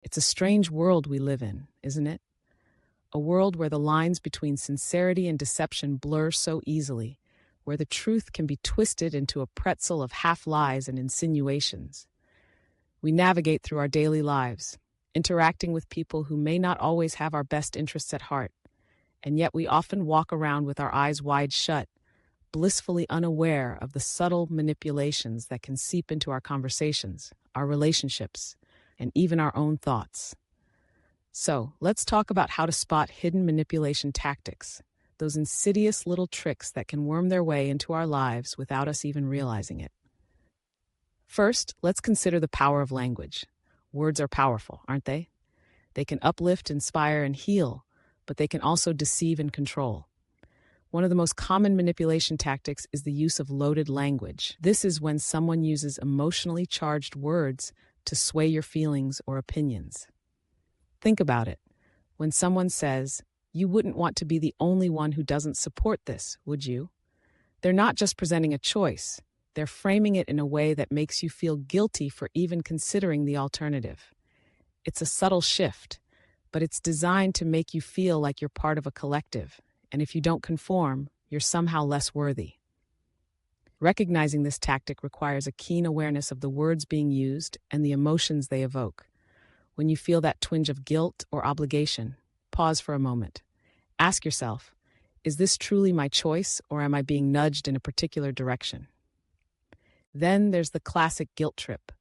It's a strange world we live in, isn't it? A world where the lines between sincerity and deception blur so easily, where the truth can be twisted into a pretzel of half-lies and insinuations. We navigate through our daily lives, interacting with people who may not always have our best interests at heart, and yet we often walk around with our eyes wide shut, blissfully unaware of the subtle manipulations that can seep into our conversations, our relationships, and even our own thoughts. So, let's talk about how to spot hidden manipulation tactics, those insidious little tricks that can worm their way into our lives without us even realizing it. First, let's consider the power of language. Words are powerful, aren't they? They can uplift, inspire, and heal, but they can also deceive and control. One of the most common manipulation tactics is the use of loaded language. This is when someone uses emotionally charged words to sway your feelings or opinions. Think about it. When someone says, "You wouldn't want to be the only one who doesn't support this, would you?" They're not just presenting a choice. They're framing it in a way that makes you feel guilty for even considering the alternative. It's a subtle shift, but it's designed to make you feel like you're part of a collective, and if you don't conform, you're somehow less worthy. Recognizing this tactic requires a keen awareness of the words being used and the emotions they evoke. When you feel that twinge of guilt or obligation, pause for a moment. Ask yourself, is this truly my choice, or am I being nudged in a particular direction? Then there's the classic guilt trip.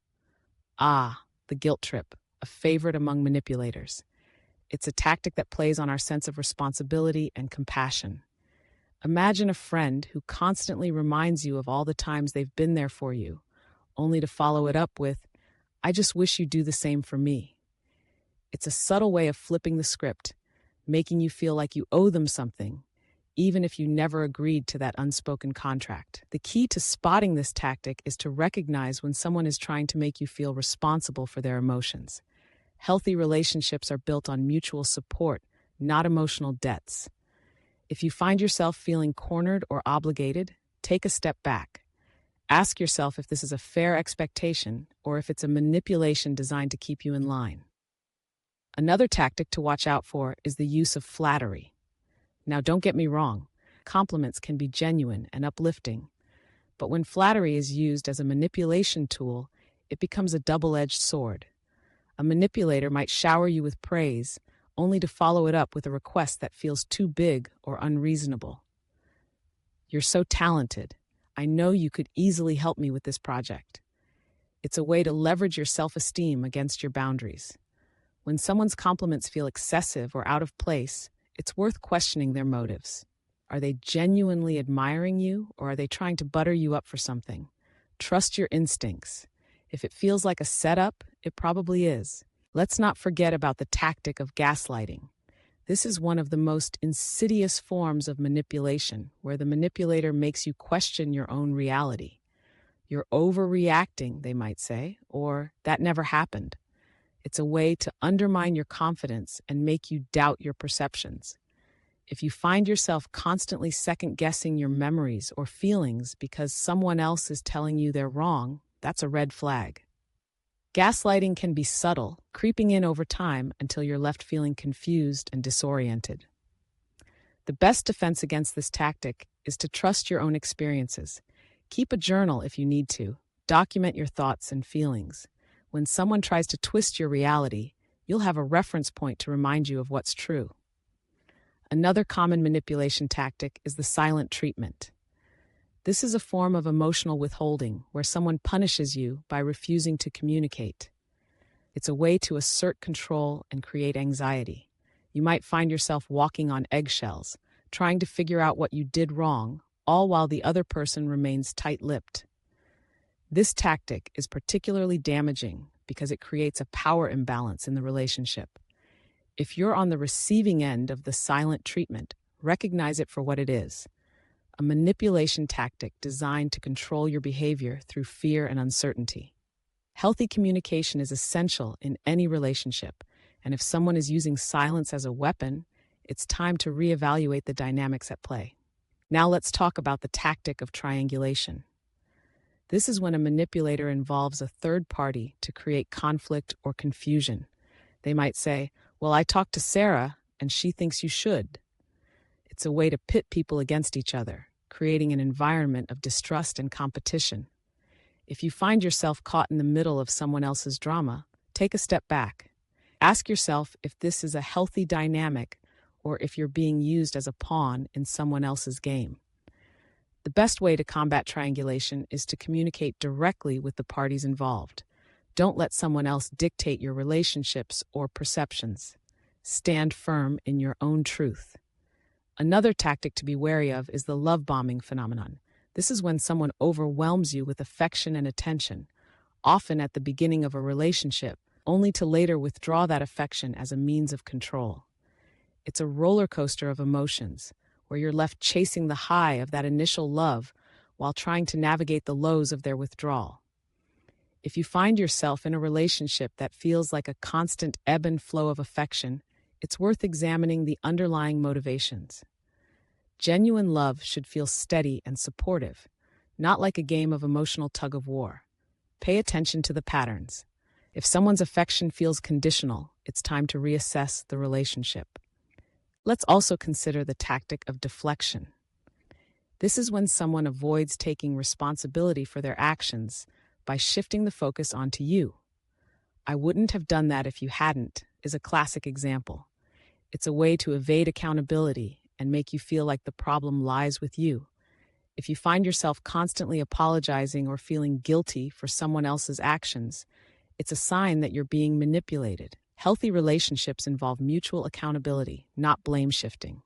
The guilt trip, a favorite among manipulators. It's a tactic that plays on our sense of responsibility and compassion. Imagine a friend who constantly reminds you of all the times they've been there for you, only to follow it up with, "I just wish you'd do the same for me." It's a subtle way of flipping the script, making you feel like you owe them something, even if you never agreed to that unspoken contract. The key to spotting this tactic is to recognize when someone is trying to make you feel responsible for their emotions. Healthy relationships are built on mutual support, not emotional debts. If you find yourself feeling cornered or obligated, take a step back. Ask yourself if this is a fair expectation or if it's a manipulation designed to keep you in line. Another tactic to watch out for is the use of flattery. Now, don't get me wrong, compliments can be genuine and uplifting, but when flattery is used as a manipulation tool, it becomes a double-edged sword. A manipulator might shower you with praise, only to follow it up with a request that feels too big or unreasonable. "You're so talented. I know you could easily help me with this project." It's a way to leverage your self-esteem against your boundaries. When someone's compliments feel excessive or out of place, it's worth questioning their motives. Are they genuinely admiring you, or are they trying to butter you up for something? Trust your instincts. If it feels like a setup, it probably is. Let's not forget about the tactic of gaslighting. This is one of the most insidious forms of manipulation, where the manipulator makes you question your own reality. "You're overreacting," they might say, or "that never happened." It's a way to undermine your confidence and make you doubt your perceptions. If you find yourself constantly second-guessing your memories or feelings because someone else is telling you they're wrong, that's a red flag. Gaslighting can be subtle, creeping in over time until you're left feeling confused and disoriented. The best defense against this tactic is to trust your own experiences. Keep a journal if you need to. Document your thoughts and feelings. When someone tries to twist your reality, you'll have a reference point to remind you of what's true. Another common manipulation tactic is the silent treatment. This is a form of emotional withholding where someone punishes you by refusing to communicate. It's a way to assert control and create anxiety. You might find yourself walking on eggshells, trying to figure out what you did wrong, all while the other person remains tight-lipped. This tactic is particularly damaging because it creates a power imbalance in the relationship. If you're on the receiving end of the silent treatment, recognize it for what it is: a manipulation tactic designed to control your behavior through fear and uncertainty. Healthy communication is essential in any relationship, and if someone is using silence as a weapon, it's time to reevaluate the dynamics at play. Now let's talk about the tactic of triangulation. This is when a manipulator involves a third party to create conflict or confusion. They might say, "Well, I talked to Sarah, and she thinks you should." It's a way to pit people against each other, creating an environment of distrust and competition. If you find yourself caught in the middle of someone else's drama, take a step back. Ask yourself if this is a healthy dynamic or if you're being used as a pawn in someone else's game. The best way to combat triangulation is to communicate directly with the parties involved. Don't let someone else dictate your relationships or perceptions. Stand firm in your own truth. Another tactic to be wary of is the love bombing phenomenon. This is when someone overwhelms you with affection and attention, often at the beginning of a relationship, only to later withdraw that affection as a means of control. It's a roller coaster of emotions, where you're left chasing the high of that initial love while trying to navigate the lows of their withdrawal. If you find yourself in a relationship that feels like a constant ebb and flow of affection, it's worth examining the underlying motivations. Genuine love should feel steady and supportive, not like a game of emotional tug-of-war. Pay attention to the patterns. If someone's affection feels conditional, it's time to reassess the relationship. Let's also consider the tactic of deflection. This is when someone avoids taking responsibility for their actions by shifting the focus onto you. "I wouldn't have done that if you hadn't" is a classic example. It's a way to evade accountability and make you feel like the problem lies with you. If you find yourself constantly apologizing or feeling guilty for someone else's actions, it's a sign that you're being manipulated. Healthy relationships involve mutual accountability, not blame shifting.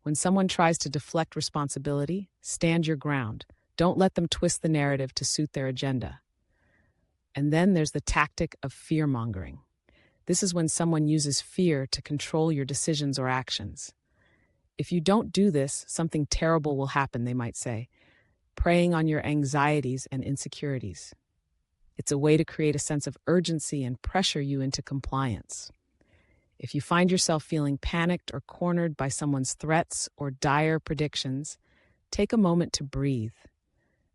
When someone tries to deflect responsibility, stand your ground. Don't let them twist the narrative to suit their agenda. And then there's the tactic of fear-mongering. This is when someone uses fear to control your decisions or actions. "If you don't do this, something terrible will happen," they might say, preying on your anxieties and insecurities. It's a way to create a sense of urgency and pressure you into compliance. If you find yourself feeling panicked or cornered by someone's threats or dire predictions, take a moment to breathe.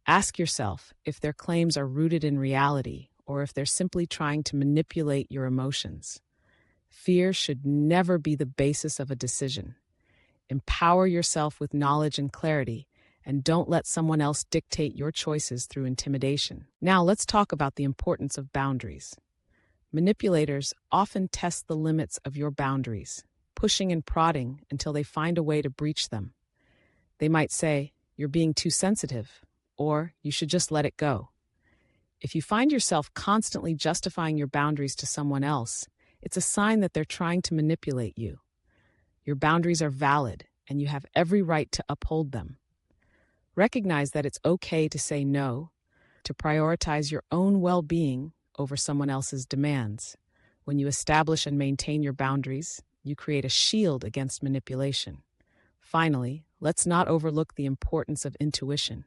Ask yourself if their claims are rooted in reality or if they're simply trying to manipulate your emotions. Fear should never be the basis of a decision. Empower yourself with knowledge and clarity, and don't let someone else dictate your choices through intimidation. Now, let's talk about the importance of boundaries. Manipulators often test the limits of your boundaries, pushing and prodding until they find a way to breach them. They might say, "You're being too sensitive," or "You should just let it go." If you find yourself constantly justifying your boundaries to someone else, it's a sign that they're trying to manipulate you. Your boundaries are valid, and you have every right to uphold them. Recognize that it's okay to say no, to prioritize your own well-being over someone else's demands. When you establish and maintain your boundaries, you create a shield against manipulation. Finally, let's not overlook the importance of intuition.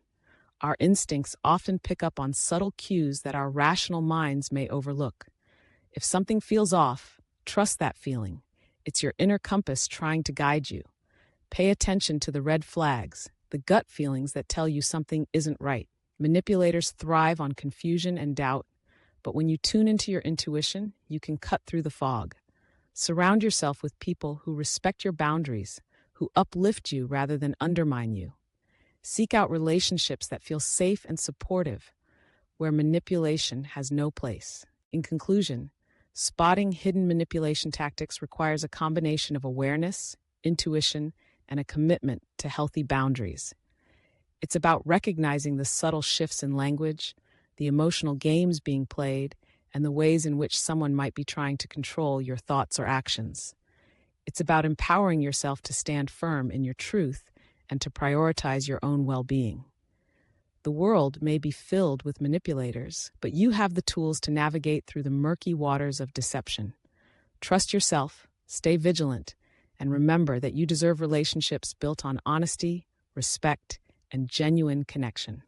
Our instincts often pick up on subtle cues that our rational minds may overlook. If something feels off, trust that feeling. It's your inner compass trying to guide you. Pay attention to the red flags, the gut feelings that tell you something isn't right. Manipulators thrive on confusion and doubt, but when you tune into your intuition, you can cut through the fog. Surround yourself with people who respect your boundaries, who uplift you rather than undermine you. Seek out relationships that feel safe and supportive, where manipulation has no place. In conclusion, spotting hidden manipulation tactics requires a combination of awareness, intuition, and a commitment to healthy boundaries. It's about recognizing the subtle shifts in language, the emotional games being played, and the ways in which someone might be trying to control your thoughts or actions. It's about empowering yourself to stand firm in your truth and to prioritize your own well-being. The world may be filled with manipulators, but you have the tools to navigate through the murky waters of deception. Trust yourself, stay vigilant, and remember that you deserve relationships built on honesty, respect, and genuine connection.